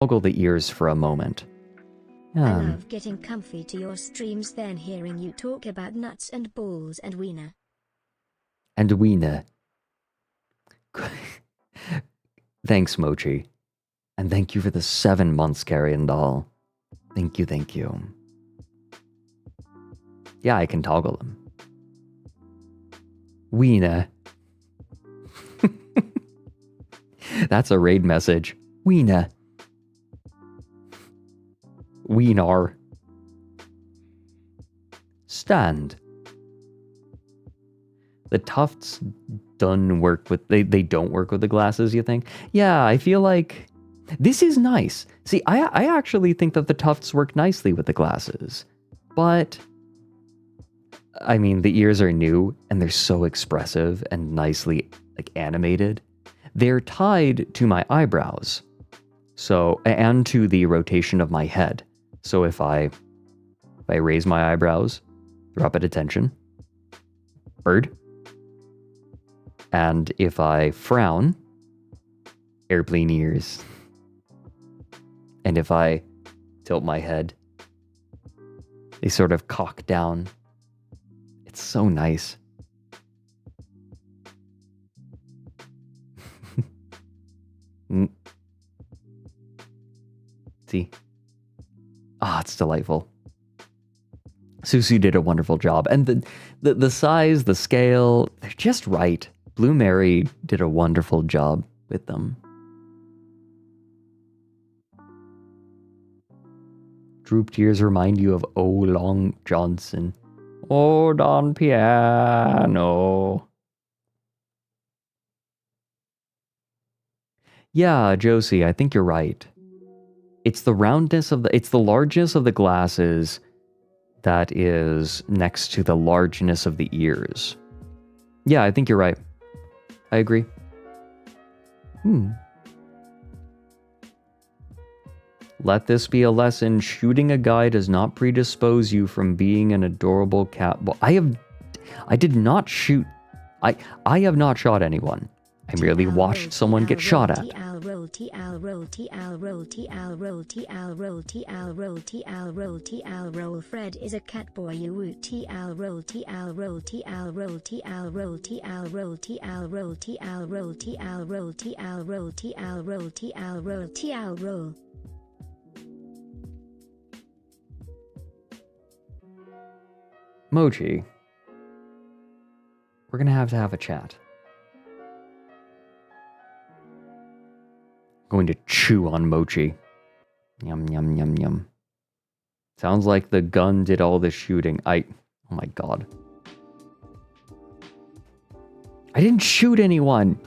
toggle the ears for a moment. I love getting comfy to your streams, then hearing you talk about nuts and balls and wiener. And wiener. Thanks, Mochi. And thank you for the 7 months, Carrion Doll. Thank you, thank you. Yeah, I can toggle them. Wiener. That's a raid message. Wiener. Wiener. Stand. The tufts don't work with they don't work with the glasses, you think? Yeah, I feel like this is nice. See, I actually think that the tufts work nicely with the glasses. But I mean, the ears are new and they're so expressive and nicely animated. They're tied to my eyebrows. So, and to the rotation of my head. So if I raise my eyebrows, drop at attention, bird. And if I frown, airplane ears. And if I tilt my head, they sort of cock down. It's so nice. See? It's delightful. Susu did a wonderful job. And the size, the scale, they're just right. Blue Mary did a wonderful job with them. Drooped ears remind you of O. Long Johnson. Oh, Don Piano. Yeah, Josie, I think you're right. It's the roundness of it's the largeness of the glasses that is next to the largeness of the ears. Yeah, I think you're right. I agree. Let this be a lesson. Shooting a guy does not predispose you from being an adorable cat. I did not shoot. I have not shot anyone. I merely watched someone get shot at. Fred is a cat boy. Mochi, we're gonna have to have a chat. Going to chew on Mochi. Yum, yum, yum, yum. Sounds like the gun did all the shooting. Oh my god. I didn't shoot anyone.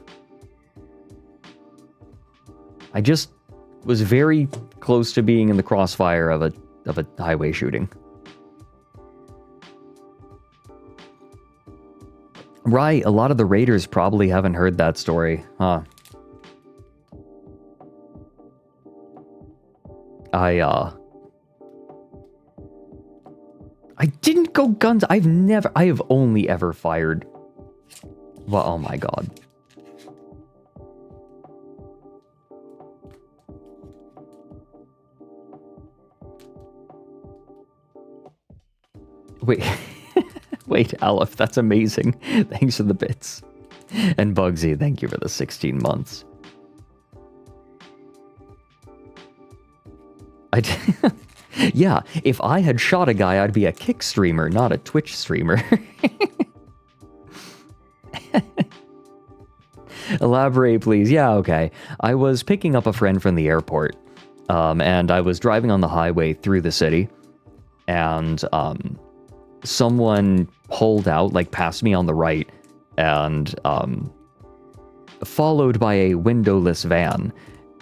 I just was very close to being in the crossfire of a highway shooting. Right, a lot of the raiders probably haven't heard that story, huh? I didn't go guns. I have only ever fired. Well, oh my god. Wait, wait, Aleph, that's amazing. Thanks for the bits. And Bugsy, thank you for the 16 months. Yeah, if I had shot a guy, I'd be a Kick streamer, not a Twitch streamer. Elaborate, please. Yeah, okay. I was picking up a friend from the airport, and I was driving on the highway through the city, and someone pulled out, past me on the right, and followed by a windowless van,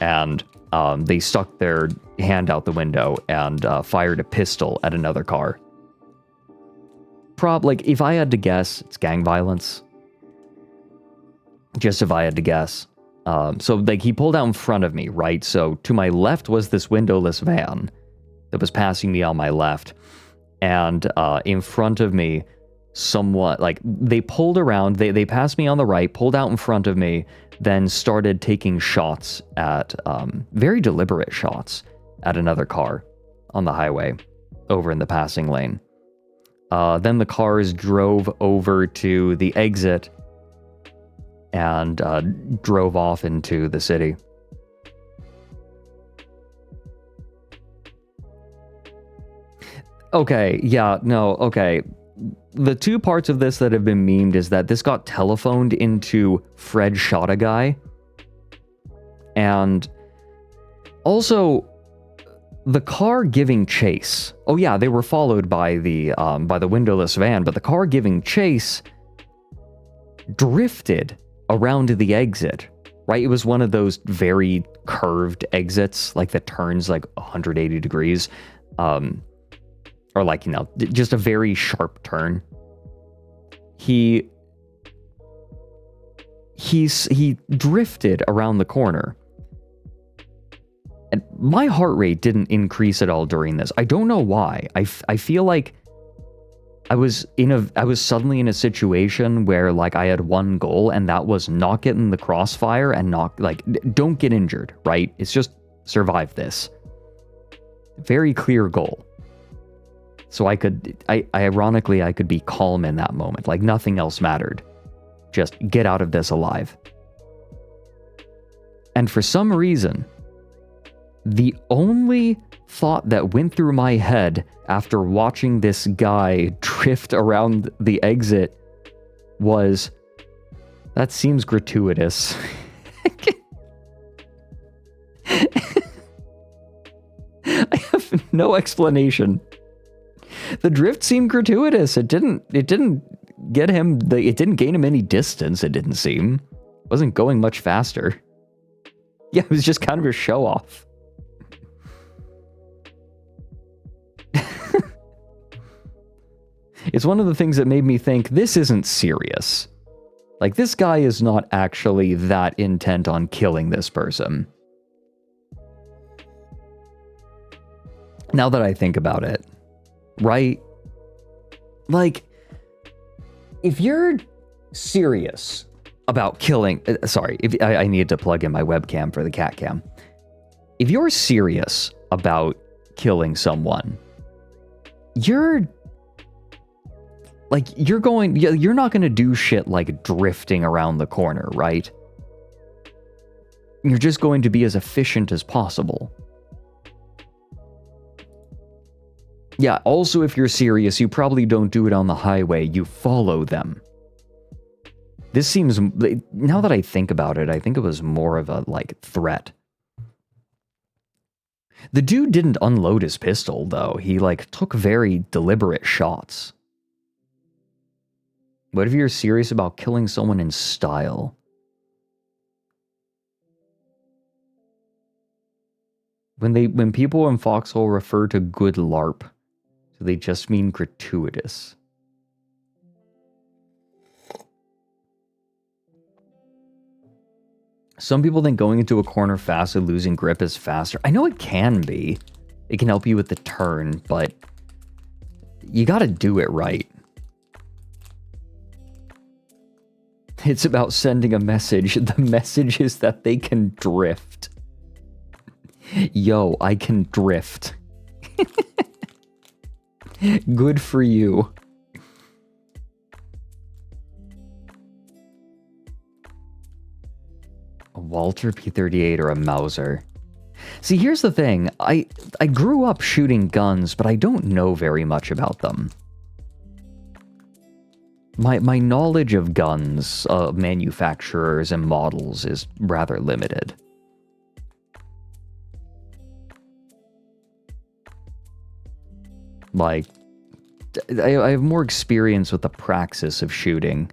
and they stuck their hand out the window and fired a pistol at another car. If I had to guess, it's gang violence. Just if I had to guess. So he pulled out in front of me, right? So to my left was this windowless van that was passing me on my left. And in front of me somewhat, like, they pulled around, they passed me on the right, pulled out in front of me, then started taking shots at, very deliberate shots at another car on the highway over in the passing lane. Then the cars drove over to the exit and drove off into the city. Okay, yeah, no, okay. The two parts of this that have been memed is that this got telephoned into Fred shot a guy. And also the car giving chase. Oh yeah, they were followed by the windowless van, but the car giving chase drifted around the exit, right? It was one of those very curved exits, like that turns like 180 degrees. Or like, you know, just a very sharp turn. He drifted around the corner. And my heart rate didn't increase at all during this. I don't know why. I feel like I was suddenly in a situation where like I had one goal, and that was not get in the crossfire and not, like, don't get injured, right? It's just survive this. Very clear goal. So ironically, I could be calm in that moment. Like nothing else mattered. Just get out of this alive. And for some reason, the only thought that went through my head after watching this guy drift around the exit was, that seems gratuitous. I have no explanation. The drift seemed gratuitous. It didn't get him, it didn't gain him any distance, it didn't seem. It wasn't going much faster. Yeah, it was just kind of a show off. It's one of the things that made me think this isn't serious. Like, this guy is not actually that intent on killing this person. Now that I think about it, right? Like, if you're serious about killing... sorry, I need to plug in my webcam for the cat cam. If you're serious about killing someone, you're not going to do shit like drifting around the corner, right? You're just going to be as efficient as possible. Yeah, also if you're serious, you probably don't do it on the highway, you follow them. This seems, now that I think about it, I think it was more of a, like, threat. The dude didn't unload his pistol, though. He, like, took very deliberate shots. What if you're serious about killing someone in style? When people in Foxhole refer to good LARP, do they just mean gratuitous? Some people think going into a corner fast and losing grip is faster. I know it can be. It can help you with the turn, but you gotta do it right. It's about sending a message. The message is that they can drift. Yo, I can drift. Good for you. A Walter P38 or a Mauser. See, here's the thing. I grew up shooting guns, but I don't know very much about them. My knowledge of guns, manufacturers, and models is rather limited. Like, I have more experience with the praxis of shooting.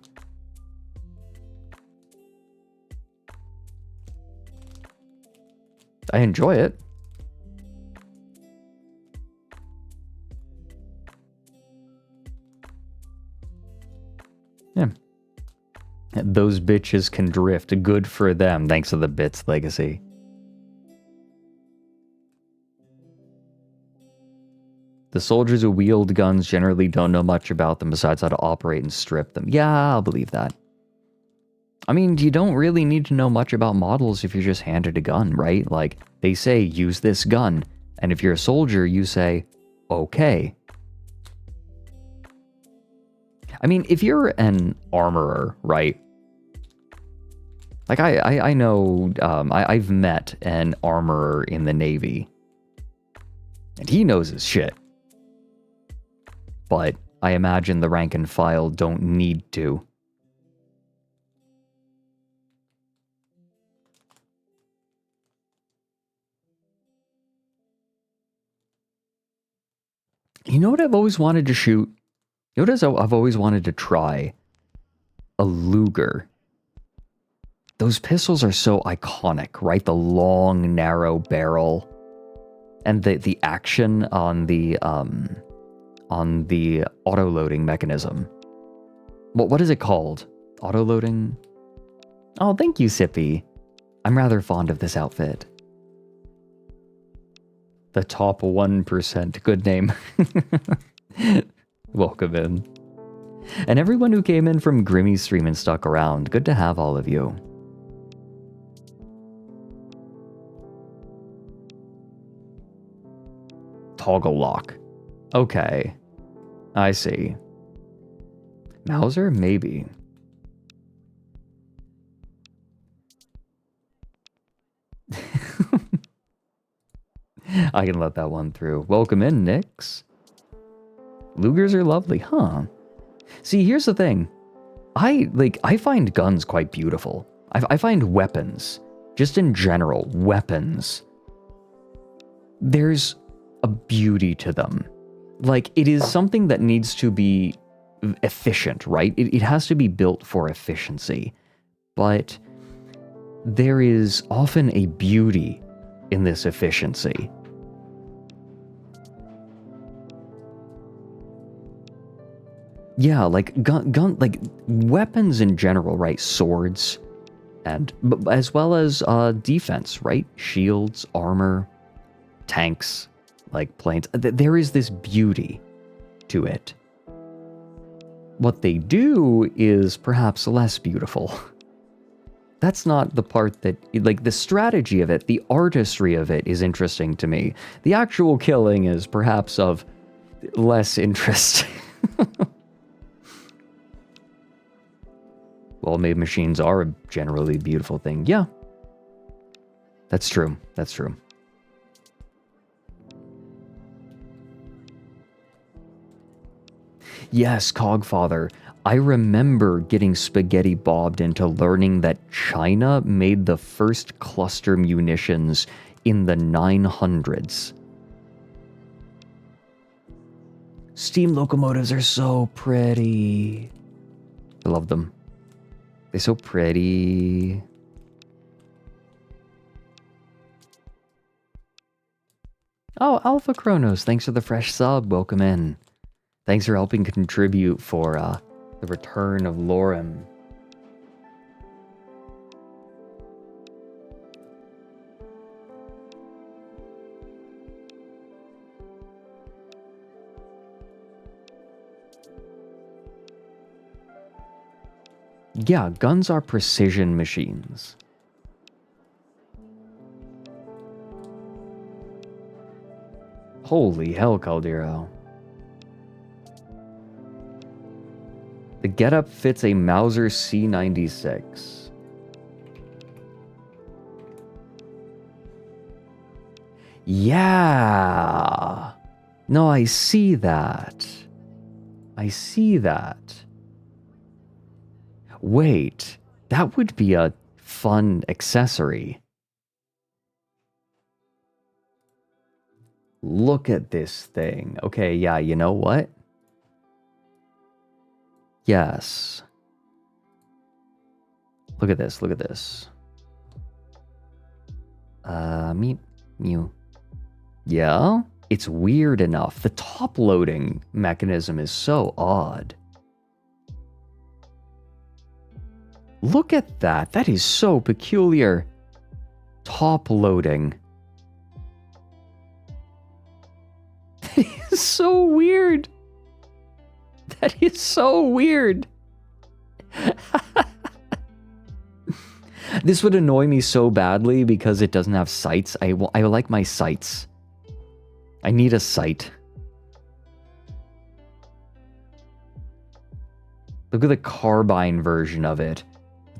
I enjoy it. Yeah. Those bitches can drift. Good for them, thanks to the Bits Legacy. The soldiers who wield guns generally don't know much about them besides how to operate and strip them. Yeah, I'll believe that. I mean, you don't really need to know much about models if you're just handed a gun, right? Like, they say, use this gun. And if you're a soldier, you say, okay. I mean, if you're an armorer, right? Like, I know, I've met an armorer in the Navy. And he knows his shit. But I imagine the rank and file don't need to. You know what I've always wanted to shoot? You know what I've always wanted to try? A Luger. Those pistols are so iconic, right? The long, narrow barrel. And the action on the auto-loading mechanism. What is it called? Auto-loading? Oh, thank you, Sippy. I'm rather fond of this outfit. The top 1%. Good name. Welcome in. And everyone who came in from Grimmy's stream and stuck around. Good to have all of you. Toggle lock. Okay. I see. Mauser? Maybe. I can let that one through. Welcome in, Nix. Lugers are lovely, huh? See, here's the thing. I find guns quite beautiful. I find weapons, just in general, weapons. There's a beauty to them. Like, it is something that needs to be efficient, right? It has to be built for efficiency. But there is often a beauty in this efficiency. Yeah, like like weapons in general, right? Swords, and as well as defense, right? Shields, armor, tanks, like planes. There is this beauty to it. What they do is perhaps less beautiful. That's not the part that, like, the strategy of it, the artistry of it is interesting to me. The actual killing is perhaps of less interest. Well-made machines are a generally beautiful thing. Yeah. That's true. That's true. Yes, Cogfather. I remember getting spaghetti bobbed into learning that China made the first cluster munitions in the 900s. Steam locomotives are so pretty. I love them. They're so pretty. Oh, Alpha Chronos, thanks for the fresh sub. Welcome in. Thanks for helping contribute for the return of Lorem. Yeah, guns are precision machines. Holy hell, Caldero. The getup fits a Mauser C96. Yeah. No, I see that. I see that. Wait, that would be a fun accessory. Look at this thing. Okay, yeah, you know what? Yes. Look at this, look at this. Mew. Yeah? It's weird enough. The top loading mechanism is so odd. Look at that. That is so peculiar. Top loading. is so weird. That is so weird. This would annoy me so badly because it doesn't have sights. I like my sights. I need a sight. Look at the carbine version of it.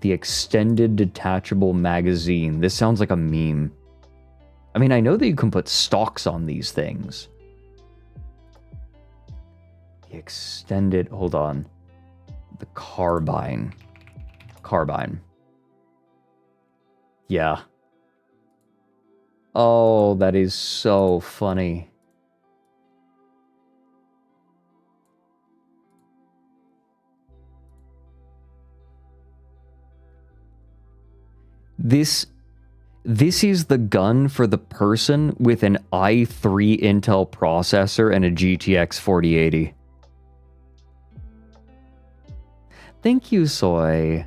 The extended detachable magazine. This sounds like a meme. I mean, I know that you can put stocks on these things. The extended... Hold on. The carbine. Carbine. Yeah. Oh, that is so funny. This is the gun for the person with an i3 Intel processor and a GTX 4080. Thank you, Soy.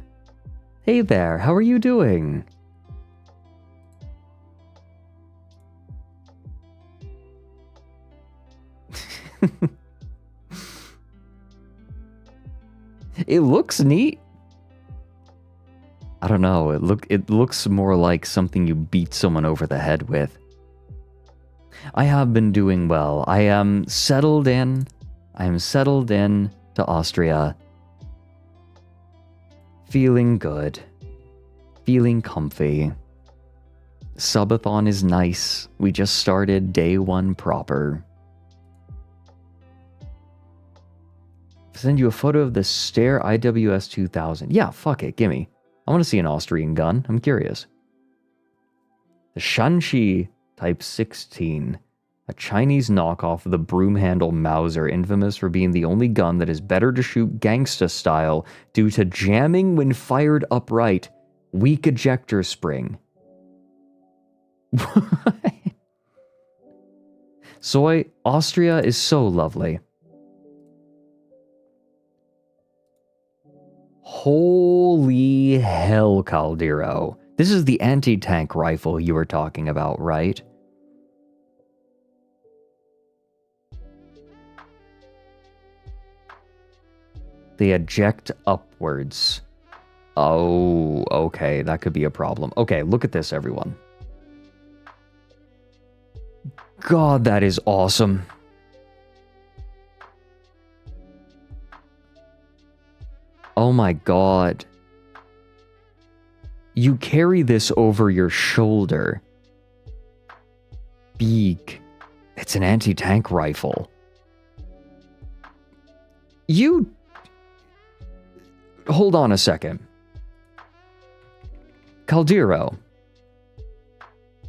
Hey there, how are you doing? It looks neat. I don't know, it looks more like something you beat someone over the head with. I have been doing well. I am settled in. I am settled in to Austria. Feeling good. Feeling comfy. Subathon is nice. We just started day one proper. Send you a photo of the Steyr IWS 2000. Yeah, fuck it, gimme. I want to see an Austrian gun. I'm curious. The Shanxi Type 16. A Chinese knockoff of the broom-handle Mauser, infamous for being the only gun that is better to shoot gangsta style due to jamming when fired upright. Weak ejector spring. Soy, Austria is so lovely. Holy hell, Caldero. This is the anti-tank rifle you were talking about, right? They eject upwards. Oh, okay, that could be a problem. Okay, look at this, everyone. God, that is awesome. Oh my god. You carry this over your shoulder. Beak. It's an anti-tank rifle. You... Hold on a second. Caldero.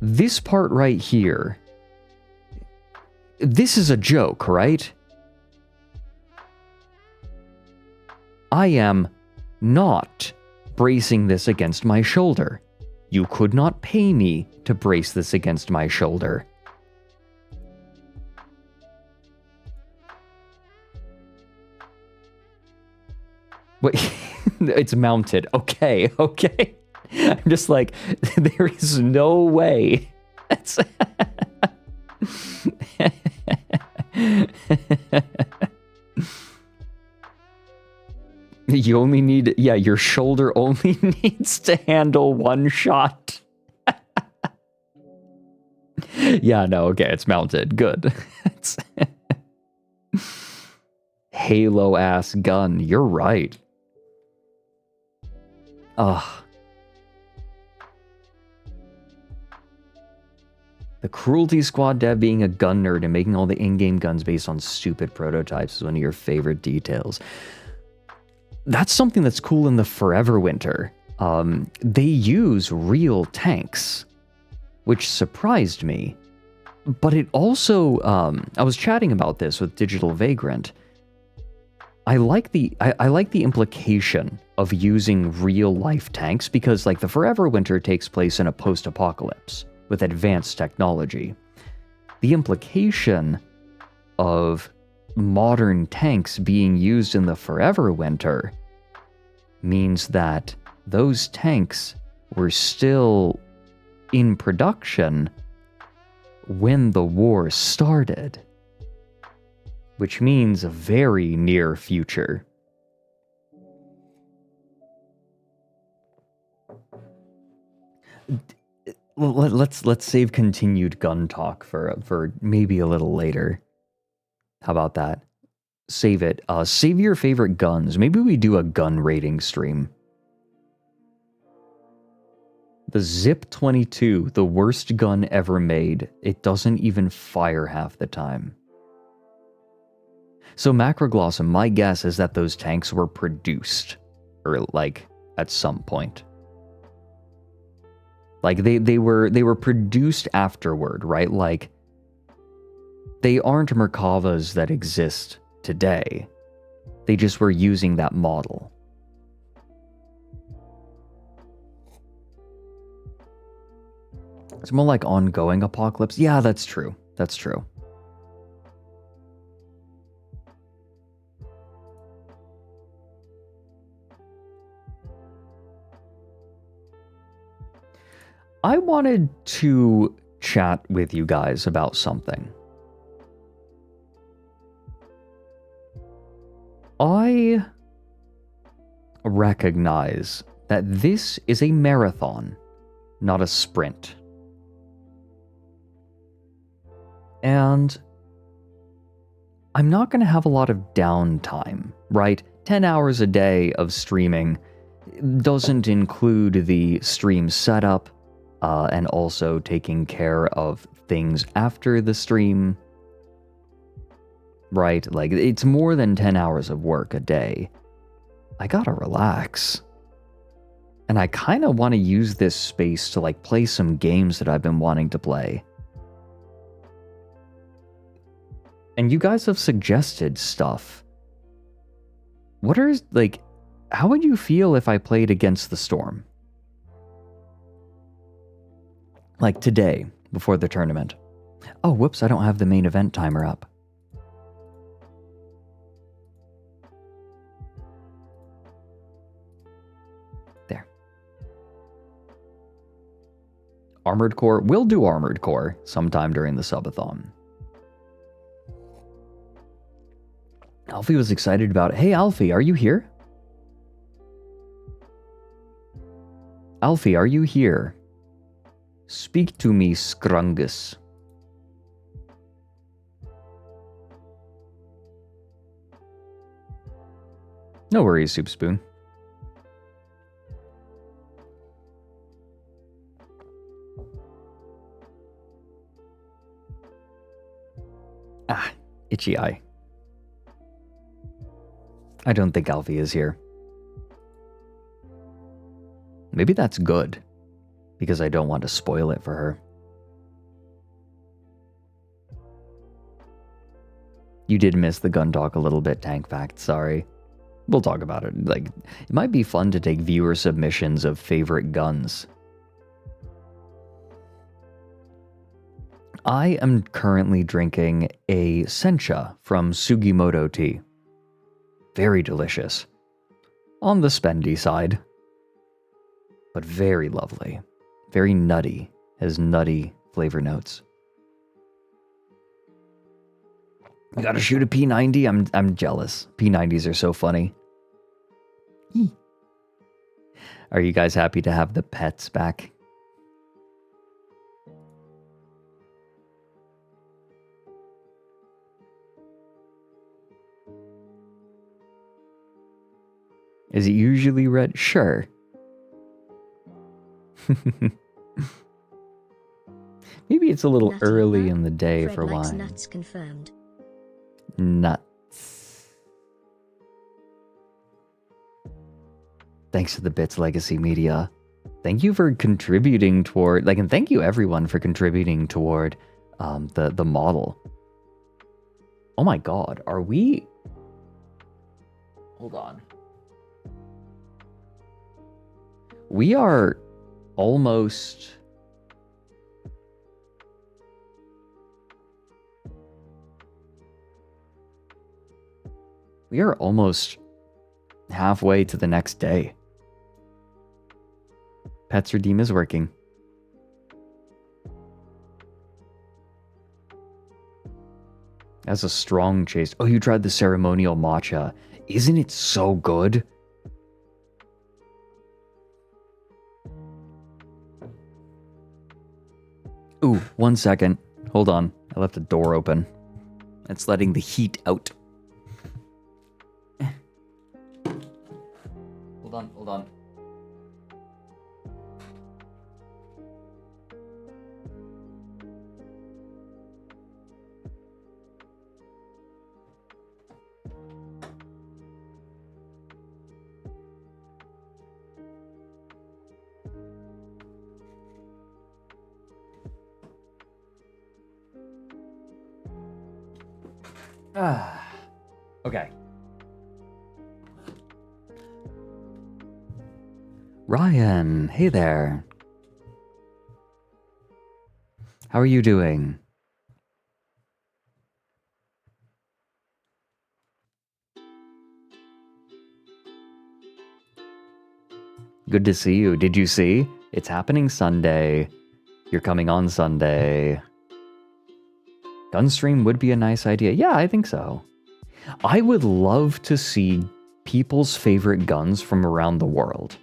This part right here. This is a joke, right? I am not bracing this against my shoulder. You could not pay me to brace this against my shoulder. Wait, it's mounted. Okay, okay. I'm just like, there is no way. That's... You only need, yeah, your shoulder only needs to handle one shot. Yeah, no, okay, it's mounted. Good. Halo-ass gun. You're right. Ugh. The Cruelty Squad dev being a gun nerd and making all the in-game guns based on stupid prototypes is one of your favorite details. That's something that's cool in the Forever Winter. They use real tanks, which surprised me. But it also, I was chatting about this with Digital Vagrant. I like the implication of using real life tanks because, like, the Forever Winter takes place in a post-apocalypse with advanced technology. The implication of modern tanks being used in the Forever Winter means that those tanks were still in production when the war started. which means a very near future. Let's save continued gun talk for maybe a little later. How about that? Save it. Save your favorite guns. Maybe we do a gun rating stream. The Zip 22, the worst gun ever made. It doesn't even fire half the time. So Macroglossum, my guess is that those tanks were produced, or like at some point. Like they were produced afterward, right? Like they aren't Merkavas that exist today. They just were using that model. It's more like ongoing apocalypse. Yeah, that's true. That's true. I wanted to chat with you guys about something. I recognize that this is a marathon, not a sprint. And I'm not going to have a lot of downtime, right? 10 hours a day of streaming doesn't include the stream setup, and also taking care of things after the stream, right? Like, it's more than 10 hours of work a day. I gotta relax. And I kind of want to use this space to, like, play some games that I've been wanting to play. And you guys have suggested stuff. What are, like, how would you feel if I played Against the Storm? Like today, before the tournament. Oh, whoops, I don't have the main event timer up. There. Armored Core? We'll do Armored Core sometime during the Subathon. Alfie was excited about it. Hey, Alfie, are you here? Alfie, are you here? Speak to me, Scrungus. No worries, Soup Spoon. Ah, itchy eye. I don't think Alfie is here. Maybe that's good, because I don't want to spoil it for her. You did miss the gun talk a little bit, Tank Fact, sorry. We'll talk about it. Like, it might be fun to take viewer submissions of favorite guns. I am currently drinking a Sencha from Sugimoto Tea. Very delicious. On the spendy side, but very lovely. Very nutty. Has nutty flavor notes. You gotta shoot a P90? I'm jealous. P90s are so funny. Are you guys happy to have the pets back? Is it usually red? Sure. Maybe it's a little Nutty, early huh? in the day Fred for likes wine. nuts confirmed. Nuts. Thanks to the Bits Legacy Media. Thank you for contributing toward, like, and thank you everyone for contributing toward the model. Oh my god, are we... Hold on. We are almost... We are almost halfway to the next day. Pets Redeem is working. As a strong chase. Oh, you tried the ceremonial matcha. Isn't it so good? Ooh, 1 second. Hold on. I left the door open. It's letting the heat out. Hold on. Okay. Ryan, hey there. How are you doing? Good to see you. Did you see? It's happening Sunday. You're coming on Sunday. Gunstream would be a nice idea. Yeah, I think so. I would love to see people's favorite guns from around the world.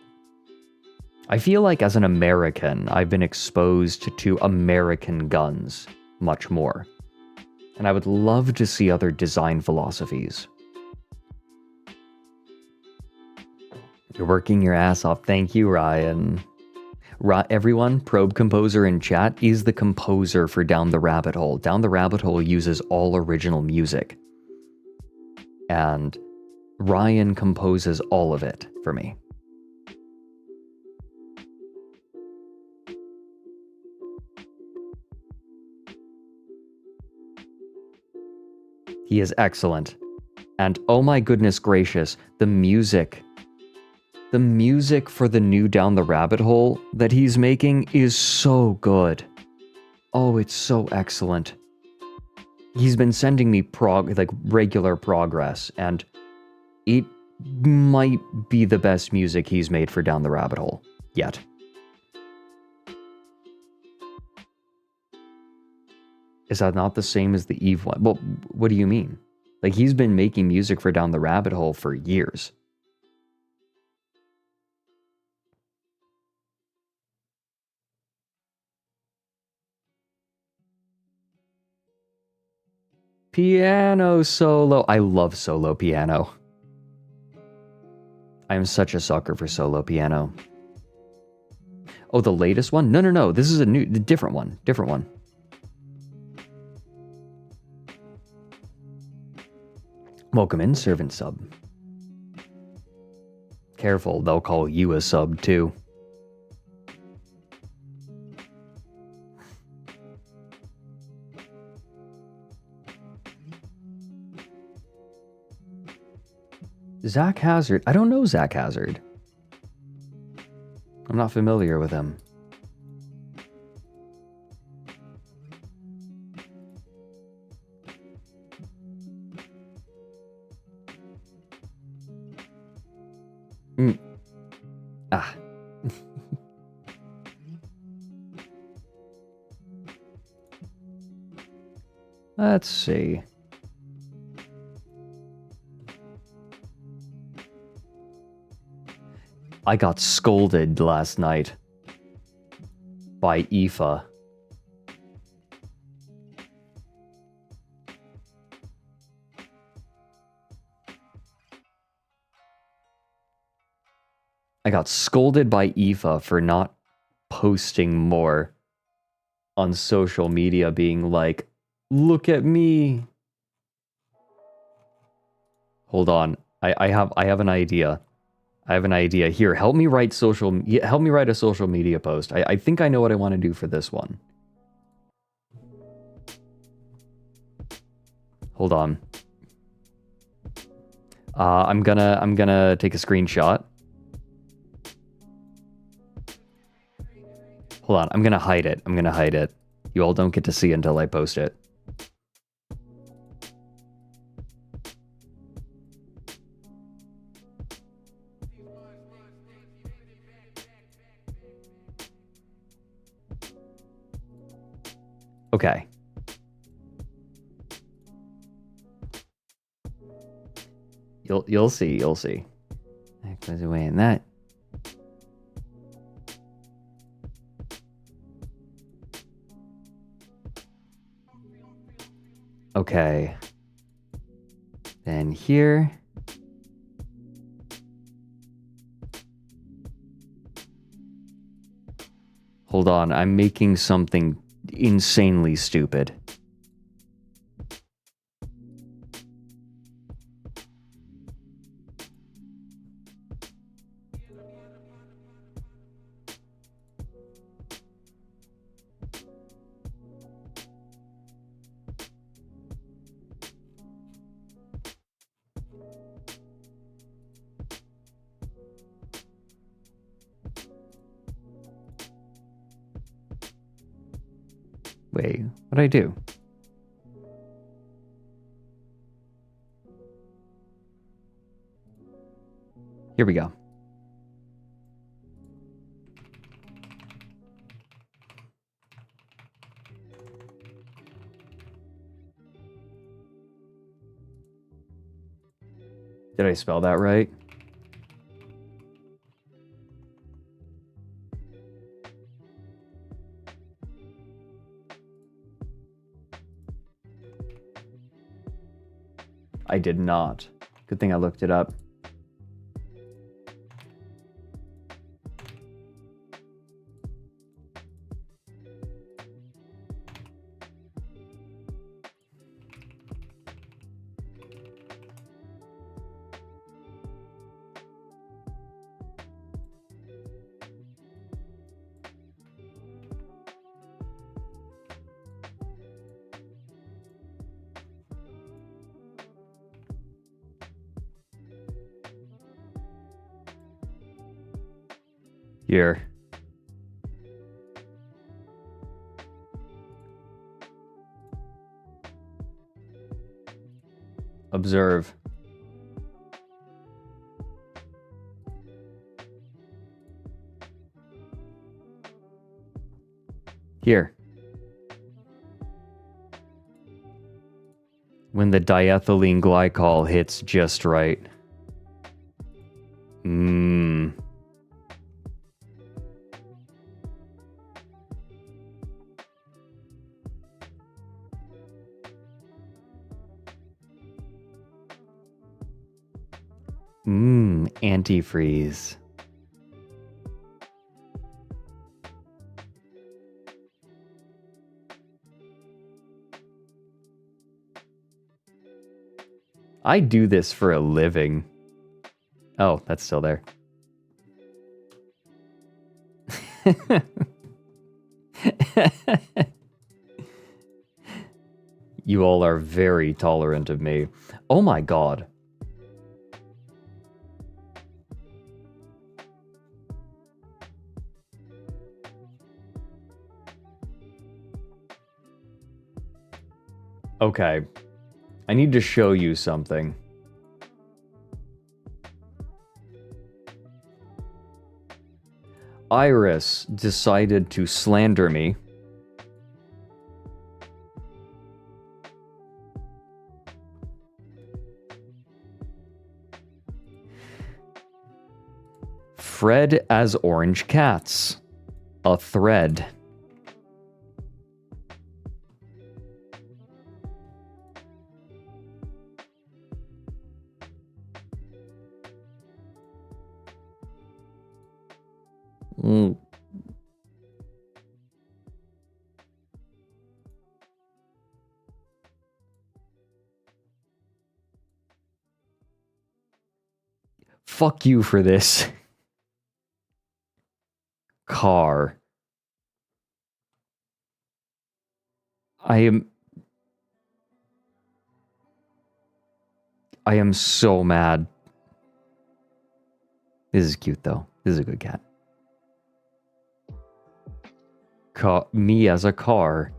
I feel like as an American, I've been exposed to American guns much more. And I would love to see other design philosophies. You're working your ass off. Thank you, Ryan. Everyone, Probe Composer in chat is the composer for Down the Rabbit Hole. Down the Rabbit Hole uses all original music. And Ryan composes all of it for me. He is excellent. And oh my goodness gracious, the music for the new Down the Rabbit Hole that he's making is so good. Oh, it's so excellent. He's been sending me regular progress, and it might be the best music he's made for Down the Rabbit Hole yet. Is that not the same as the Eve one? Well, what do you mean? Like, he's been making music for Down the Rabbit Hole for years. Piano solo. I love solo piano. I am such a sucker for solo piano. Oh, the latest one? No. This is a different one. Different one. Welcome in, servant sub. Careful, they'll call you a sub too. Zach Hazard. I don't know Zach Hazard. I'm not familiar with him. Ah. Let's see. I got scolded last night by Aoife. I got scolded by Aoife for not posting more on social media, being like, look at me. Hold on. I have an idea. I have an idea. Here, help me write a social media post. I think I know what I want to do for this one. Hold on. I'm gonna take a screenshot. Hold on, I'm gonna hide it. You all don't get to see until I post it. Okay. You'll see. You'll see. That goes away in that. Okay. Then here. Hold on, I'm making something insanely stupid. Wait, what'd I do? Here we go. Did I spell that right? I did not. Good thing I looked it up. Here. Observe. Here. When the diethylene glycol hits just right. Antifreeze. I do this for a living. Oh, that's still there. You all are very tolerant of me. Oh my god. Okay. I need to show you something. Iris decided to slander me. Fred as orange cats. A thread. Fuck you for this. Car. I am so mad. This is cute though. This is a good cat. Me as a car.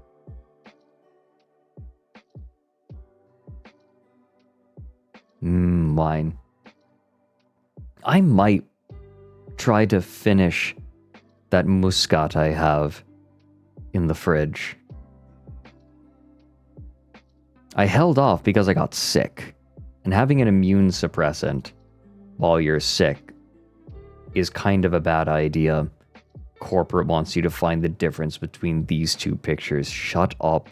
Mine. I might try to finish that muscat I have in the fridge. I held off because I got sick. And having an immune suppressant while you're sick is kind of a bad idea. Corporate wants you to find the difference between these two pictures. Shut up.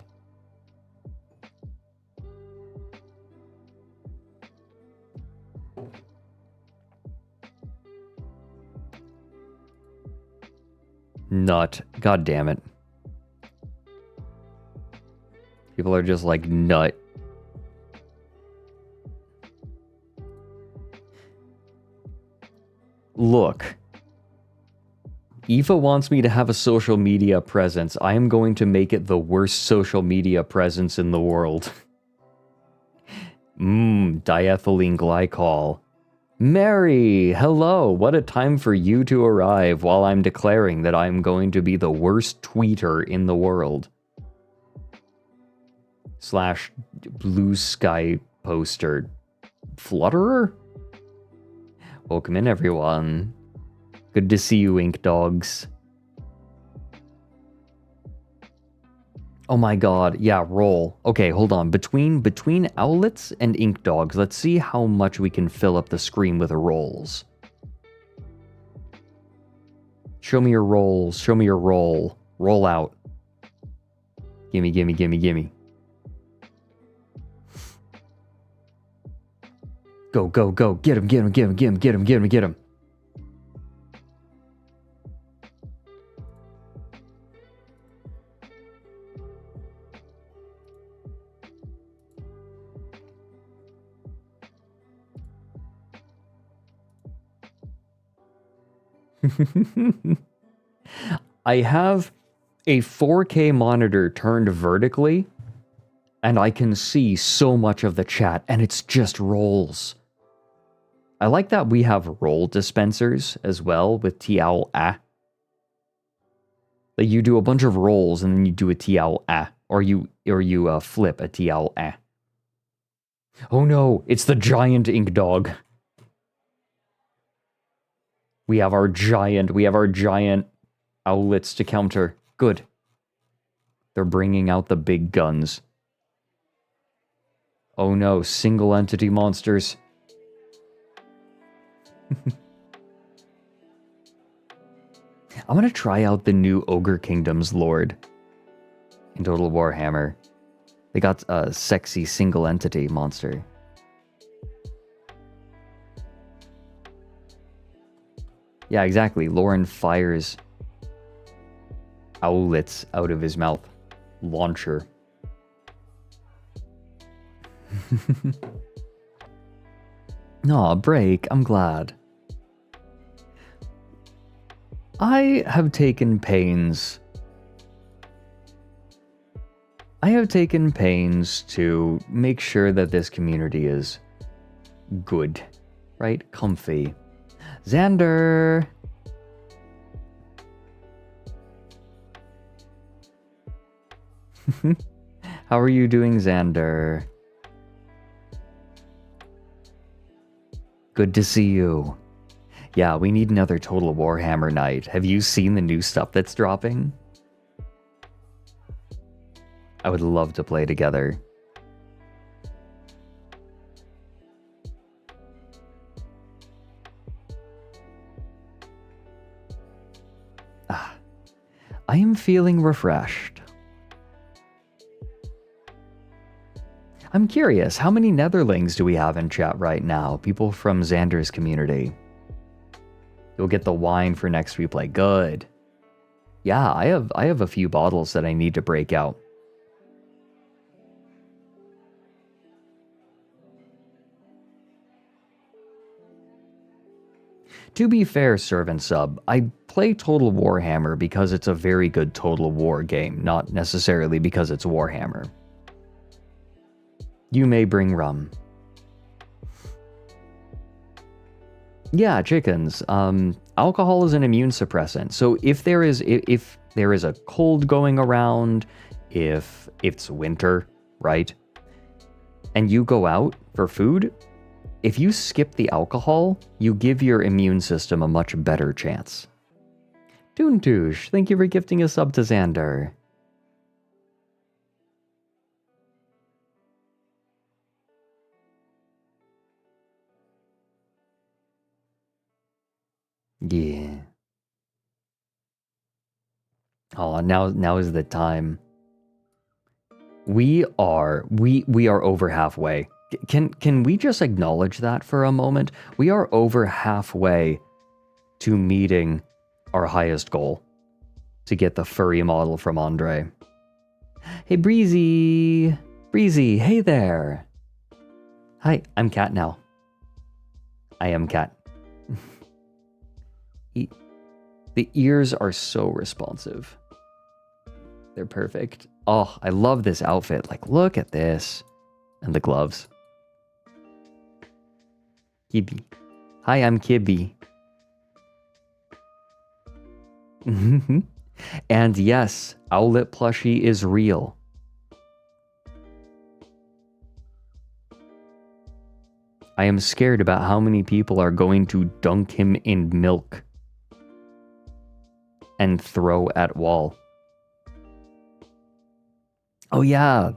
Nut. God damn it. People are just like, nut. Look. Aoife wants me to have a social media presence. I am going to make it the worst social media presence in the world. Diethylene glycol. Mary, hello. What a time for you to arrive while I'm declaring that I'm going to be the worst tweeter in the world. / blue sky poster. Flutterer? Welcome in, everyone. Good to see you, Ink Dogs. Oh my god, yeah, roll. Okay, hold on. Between owlets and Ink Dogs, let's see how much we can fill up the screen with rolls. Show me your rolls. Show me your roll. Roll out. Gimme, gimme, gimme, gimme. Go, go, go. Get him, get him, get him, get him, get him, get him, get him. I have a 4K monitor turned vertically, and I can see so much of the chat, and it's just rolls. I like that we have roll dispensers as well with T-owl ah. Like you do a bunch of rolls and then you do a T-owl ah, or you flip a T-owl ah. Oh no, it's the giant Ink Dog. We have our giant owlets to counter. Good. They're bringing out the big guns. Oh no, single entity monsters. I'm gonna try out the new Ogre Kingdom's Lord in Total Warhammer. They got a sexy single entity monster. Yeah, exactly. Lauren fires owlets out of his mouth. Launcher. Aw, break. I'm glad. I have taken pains to make sure that this community is good, right? Comfy. Xander! How are you doing, Xander? Good to see you. Yeah, we need another Total Warhammer night. Have you seen the new stuff that's dropping? I would love to play together. I am feeling refreshed. I'm curious, how many Netherlings do we have in chat right now? People from Xander's community. You'll get the wine for next replay. Good. Yeah, I have a few bottles that I need to break out. To be fair, Servant Sub, I play Total Warhammer because it's a very good Total War game, not necessarily because it's Warhammer. You may bring rum. Yeah, chickens. Alcohol is an immune suppressant. So if there is a cold going around, if it's winter, right? And you go out for food, if you skip the alcohol, you give your immune system a much better chance. Doontoosh, thank you for gifting a sub to Xander. Yeah. Oh, now is the time. We are over halfway. Can we just acknowledge that for a moment? We are over halfway to meeting our highest goal, to get the furry model from Andre. Hey Breezy, hey there. Hi, I'm Cat now. I am Cat. The ears are so responsive. They're perfect. Oh, I love this outfit. Like, look at this. And the gloves. Kibby. Hi, I'm Kibby. And yes, Owlet plushie is real. I am scared about how many people are going to dunk him in milk and throw at wall. Oh yeah,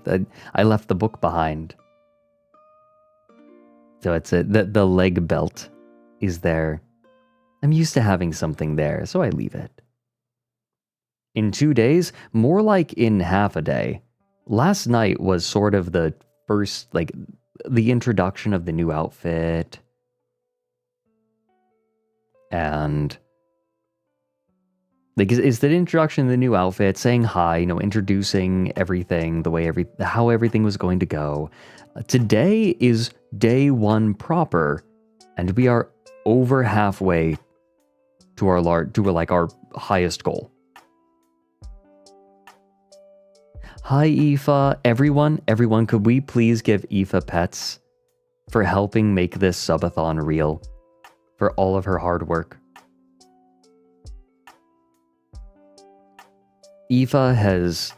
I left the book behind. So it's the leg belt is there. I'm used to having something there, so I leave it. In 2 days, more like in half a day. Last night was sort of the first, like, the introduction of the new outfit. And like, is the introduction of the new outfit, saying hi, introducing everything, the way how everything was going to go. Today is day 1 proper, and we are over halfway to our highest goal. Hi, Aoife. Everyone, could we please give Aoife pets for helping make this subathon real, for all of her hard work? Aoife has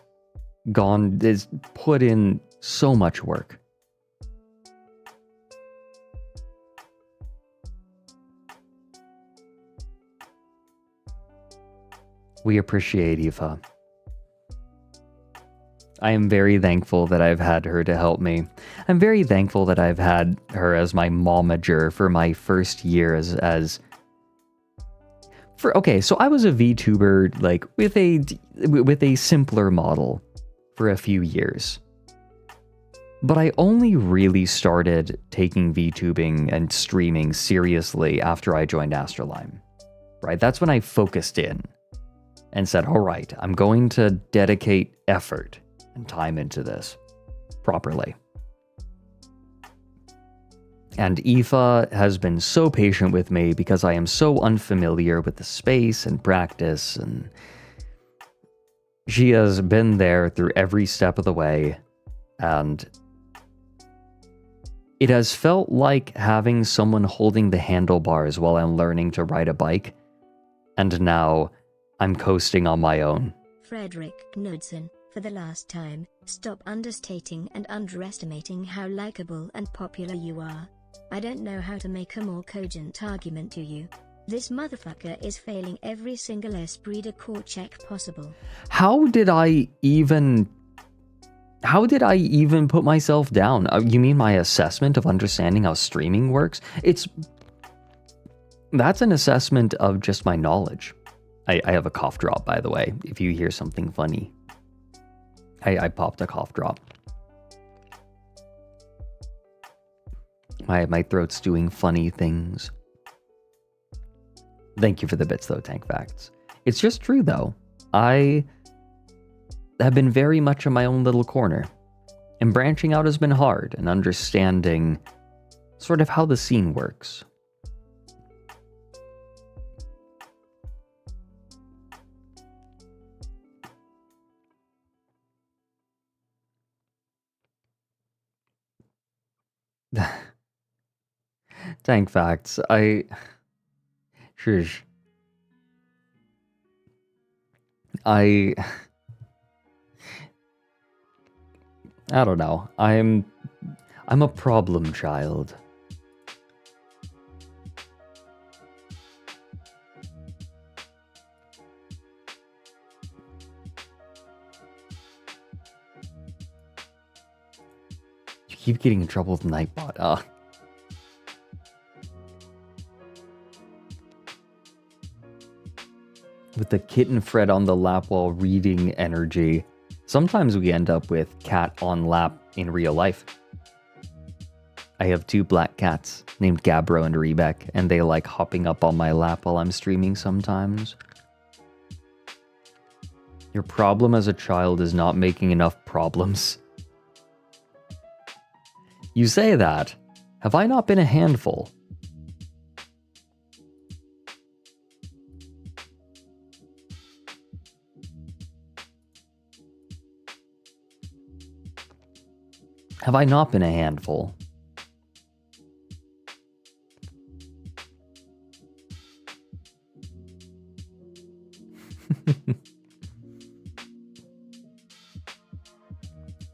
put in so much work. We appreciate Aoife. I am very thankful that I've had her to help me. I'm very thankful that I've had her as my momager for my first year okay, so I was a VTuber, like, with a simpler model for a few years. But I only really started taking VTubing and streaming seriously after I joined ASTRALINE. Right? That's when I focused in and said, all right, I'm going to dedicate effort and time into this properly. And Aoife has been so patient with me because I am so unfamiliar with the space and practice, and she has been there through every step of the way, and it has felt like having someone holding the handlebars while I'm learning to ride a bike, and now I'm coasting on my own. Fredrik Knudsen, for the last time, stop understating and underestimating how likable and popular you are. I don't know how to make a more cogent argument to you. This motherfucker is failing every single esprit de corps check possible. How did I even put myself down? You mean my assessment of understanding how streaming works? That's an assessment of just my knowledge. I have a cough drop, by the way, if you hear something funny. I popped a cough drop. My throat's doing funny things. Thank you for the bits, though, Tank Facts. It's just true, though. I have been very much in my own little corner. And branching out has been hard, and understanding sort of how the scene works. Tank Facts, Shush. I don't know. I'm a problem child. You keep getting in trouble with Nightbot. with the kitten Fred on the lap while reading energy. Sometimes we end up with cat on lap in real life. I have 2 black cats named Gabro and Rebek, and they like hopping up on my lap while I'm streaming sometimes. Your problem as a child is not making enough problems. You say that. Have I not been a handful? Have I not been a handful?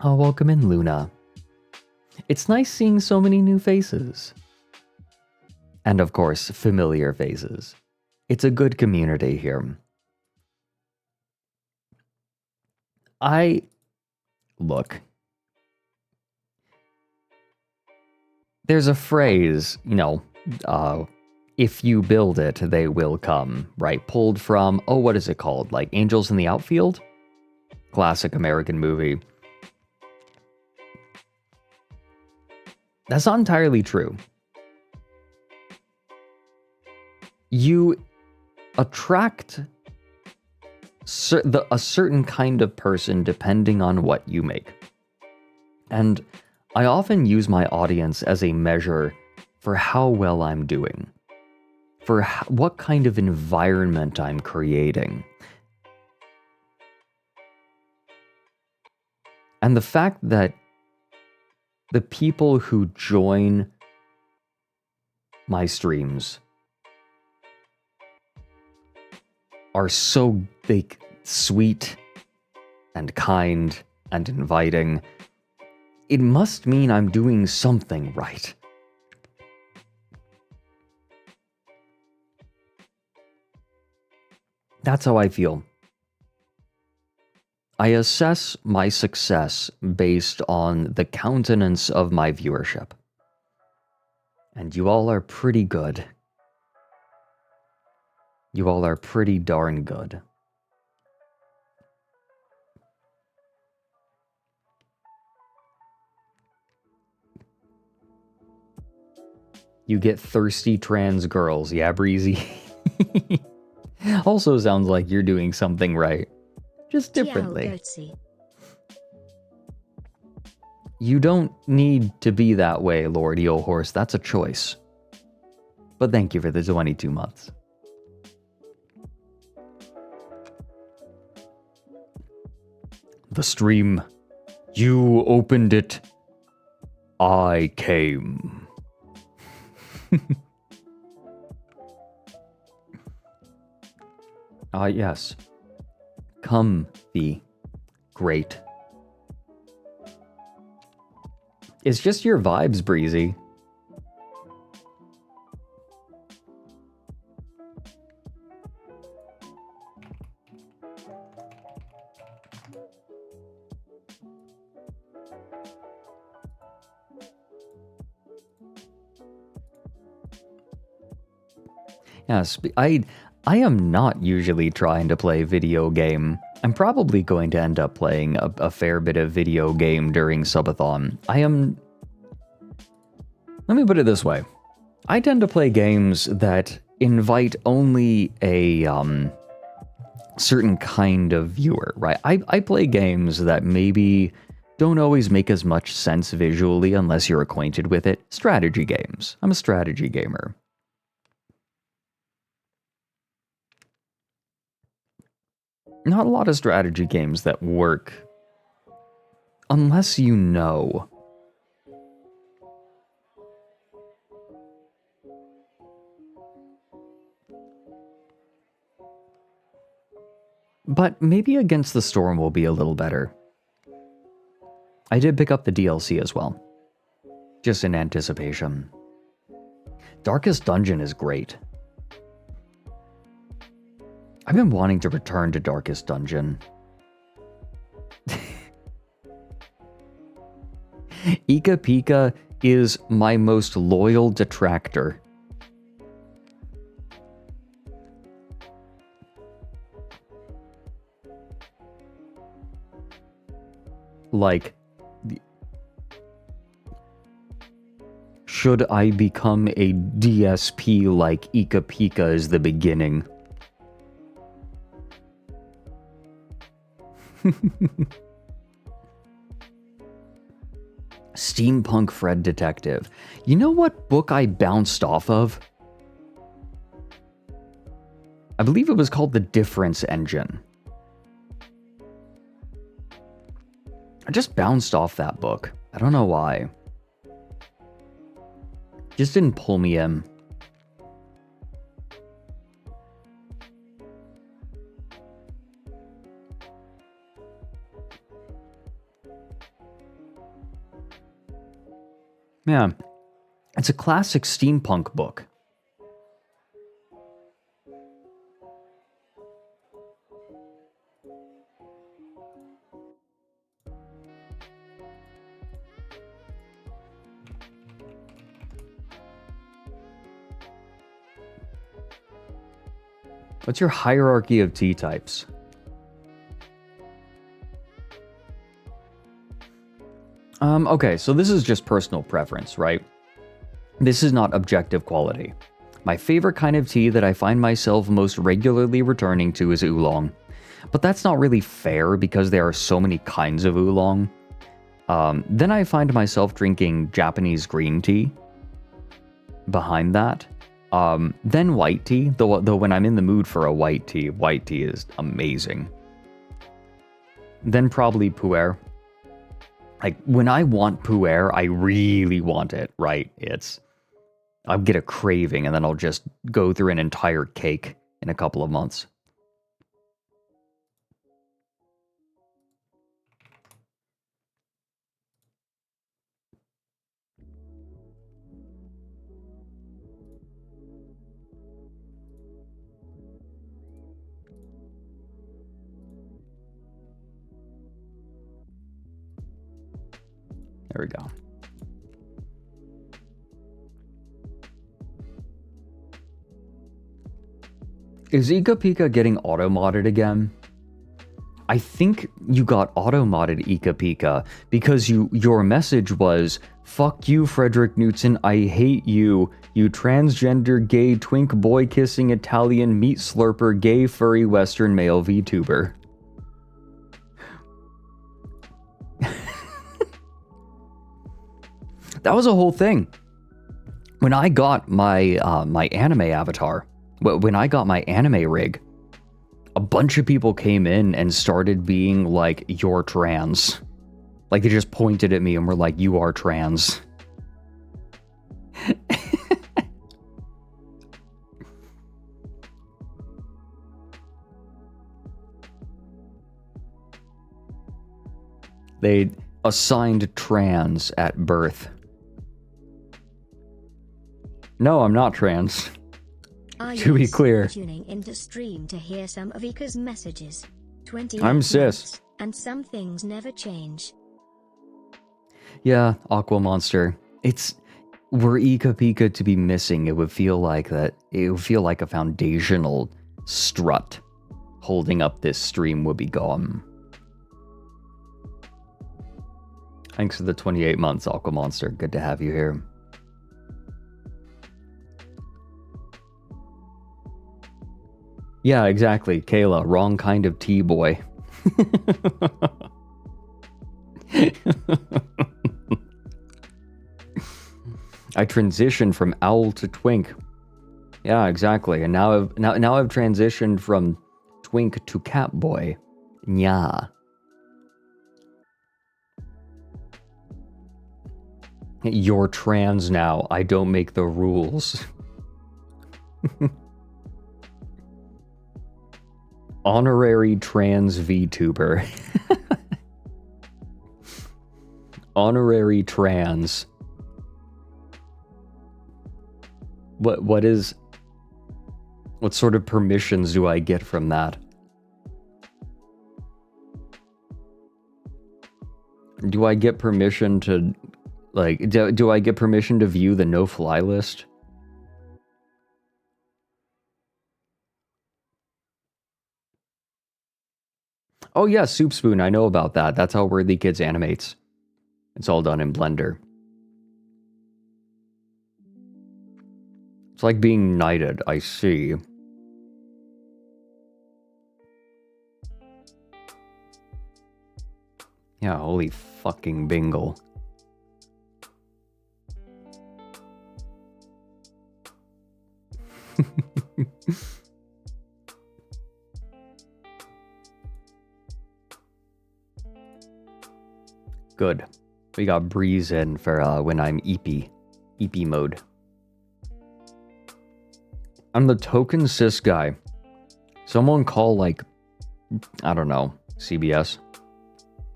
Oh, welcome in, Luna. It's nice seeing so many new faces. And of course, familiar faces. It's a good community here. Look. There's a phrase, if you build it, they will come, right? Pulled from, what is it called? Like Angels in the Outfield? Classic American movie. That's not entirely true. You attract a certain kind of person depending on what you make. And I often use my audience as a measure for how well I'm doing, for what kind of environment I'm creating. And the fact that the people who join my streams are so sweet and kind and inviting, it must mean I'm doing something right. That's how I feel. I assess my success based on the countenance of my viewership. And you all are pretty good. You all are pretty darn good. You get thirsty trans girls, yeah, Breezy? Also sounds like you're doing something right. Just differently. You don't need to be that way, Lord Eel Horse. That's a choice. But thank you for the 22 months. The stream. You opened it. I came. Yes. Comfy. Great. It's just your vibes, Breezy. Yes, I am not usually trying to play video game. I'm probably going to end up playing a fair bit of video game during Subathon. Let me put it this way. I tend to play games that invite only a certain kind of viewer, right? I play games that maybe don't always make as much sense visually unless you're acquainted with it. Strategy games. I'm a strategy gamer. Not a lot of strategy games that work unless you know. But maybe Against the Storm will be a little better. I did pick up the DLC as well. Just in anticipation. Darkest Dungeon is great. I've been wanting to return to Darkest Dungeon. Ika Pika is my most loyal detractor. Like, should I become a DSP like Ika Pika is the beginning? Steampunk Fred Detective. You know what book I bounced off of? I believe it was called The Difference Engine. I just bounced off that book. I don't know why. Just didn't pull me in. Yeah, it's a classic steampunk book. What's your hierarchy of T-types? Okay, so this is just personal preference, right? This is not objective quality. My favorite kind of tea that I find myself most regularly returning to is oolong. But that's not really fair because there are so many kinds of oolong. Then I find myself drinking Japanese green tea. Behind that. Then white tea, though when I'm in the mood for a white tea is amazing. Then probably pu'er. Like, when I want pu'er, I really want it, right? I'll get a craving and then I'll just go through an entire cake in a couple of months. There we go. Is Ika Pika getting auto-modded again? I think you got auto-modded, Ika Pika, because your message was, "Fuck you, Fredrik Knudsen, I hate you, you transgender, gay, twink, boy-kissing, Italian, meat slurper, gay, furry, Western male VTuber." That was a whole thing. When I got my my anime avatar, when I got my anime rig, a bunch of people came in and started being like, "You're trans." Like, they just pointed at me and were like, "You are trans." They assigned trans at birth. No, I'm not trans. To be clear. Tuning into stream to hear some of Ika's messages. 20 I'm cis. And some things never change. Yeah, Aqua Monster. Were Ika Pika to be missing, it would feel like that. It would feel like a foundational strut holding up this stream would be gone. Thanks for the 28 months, Aqua Monster. Good to have you here. Yeah, exactly. Kayla, wrong kind of T-boy. I transitioned from owl to twink. Yeah, exactly. And now I've transitioned from twink to cat boy. Yeah. You're trans now. I don't make the rules. Honorary trans VTuber. Honorary trans. What sort of permissions do I get from that? Do I get permission to, like, do I get permission to view the no-fly list? Oh yeah, Soup Spoon, I know about that. That's how Worthy Kids animates. It's all done in Blender. It's like being knighted, I see. Yeah, holy fucking bingle. Good. We got Breeze in for when I'm EP mode. I'm the token cis guy. Someone call, like, I don't know, CBS,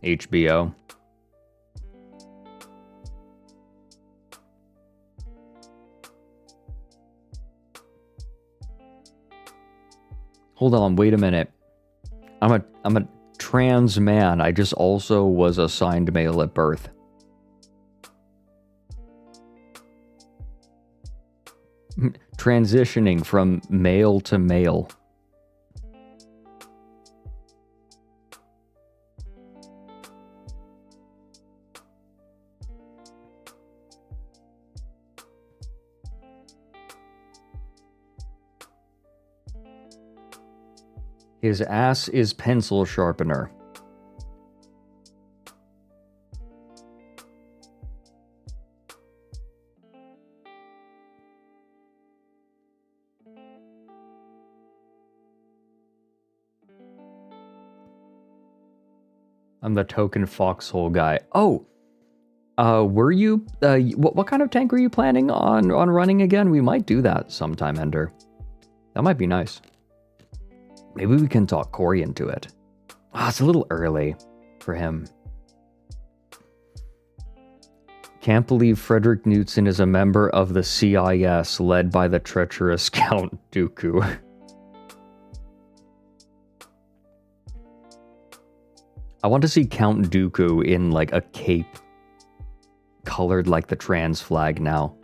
HBO. Hold on, wait a minute. I'm a trans man. I just also was assigned male at birth. Transitioning from male to male. His ass is pencil sharpener. I'm the token foxhole guy. Oh, were you? What kind of tank were you planning on running again? We might do that sometime, Ender. That might be nice. Maybe we can talk Corey into it. Ah, it's a little early for him. Can't believe Fredrik Knudsen is a member of the CIS led by the treacherous Count Dooku. I want to see Count Dooku in like a cape colored like the trans flag now.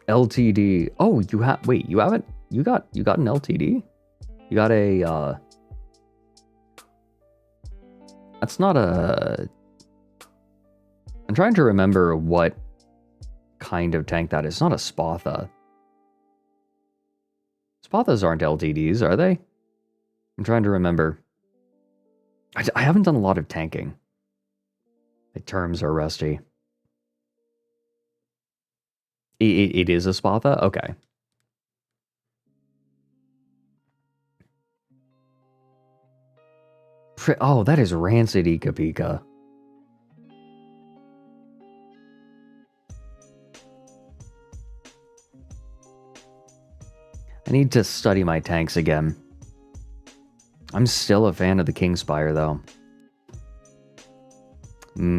LTD. Oh, you have. Wait, you haven't. You got an LTD. You got a. That's not a. I'm trying to remember what kind of tank that is. It's not a Spatha. Spathas aren't LTDs, are they? I'm trying to remember. I haven't done a lot of tanking. The terms are rusty. It is a Spatha? Okay. Oh, that is rancid Ika Pika. I need to study my tanks again. I'm still a fan of the Kingspire, though.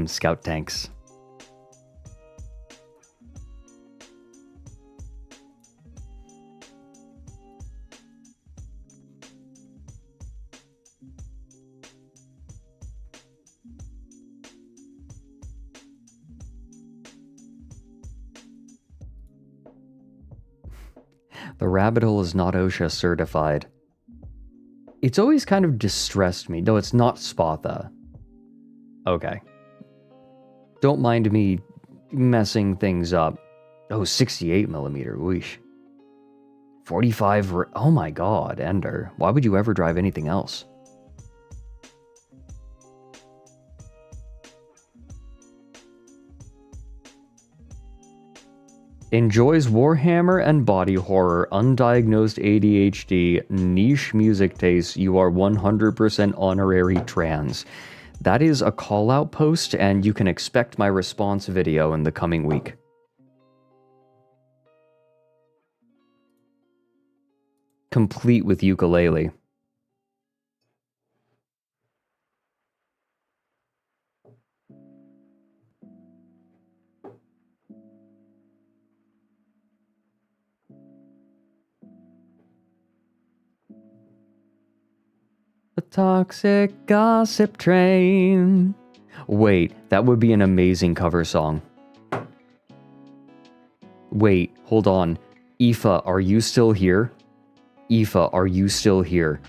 Scout tanks. The rabbit hole is not OSHA certified. It's always kind of distressed me. No, it's not Spatha. Okay. Don't mind me messing things up. Oh, 68 millimeter. Whoosh. 45. Oh my god, Ender. Why would you ever drive anything else? Enjoys Warhammer and body horror, undiagnosed ADHD, niche music taste. You are 100% honorary trans. That is a call-out post, and you can expect my response video in the coming week. Complete with ukulele. The Toxic Gossip Train. Wait, that would be an amazing cover song. Wait, hold on. Aoife, are you still here? Aoife, are you still here?